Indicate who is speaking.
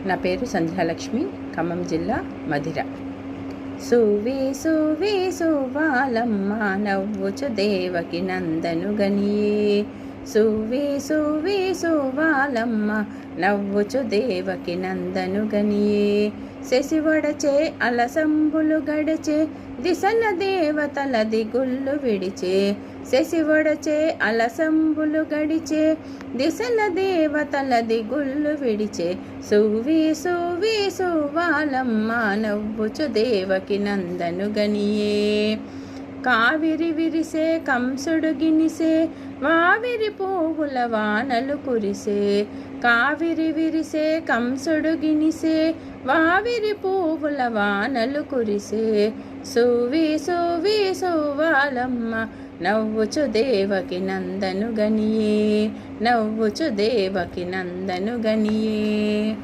Speaker 1: నా పేరు సంధ్యాలక్ష్మి, ఖమ్మం జిల్లా, మధిర. సువి సువి సువాలమ్మ నవ్వుచు దేవకి నందను గనియే. సువి సువి సువాలమ్మ నవ్వుచు దేవకి నందను గనియే. శశివడచే అలసంబులు గడచే దిశల దేవతల దిగుళ్ళు విడిచే. శశివడచే అలసంబులు గడిచే దిశల దేవతల దిగుళ్ళు విడిచే. సువి సువి సువాలమ్మ నవ్వుచు దేవకి నందను గనియే. కావిరి విరిసే కంసుడు గినిసే వావిరి పువ్వుల వానలు కురిసే. కావిరి విరిసే కంసుడు గినిసే వావిరి పువ్వుల వానలు కురిసే. సువి సువి సువాలమ్మ నవ్వుచు దేవకి నందను గనియే. నవ్వుచు దేవకి నందను గనియే.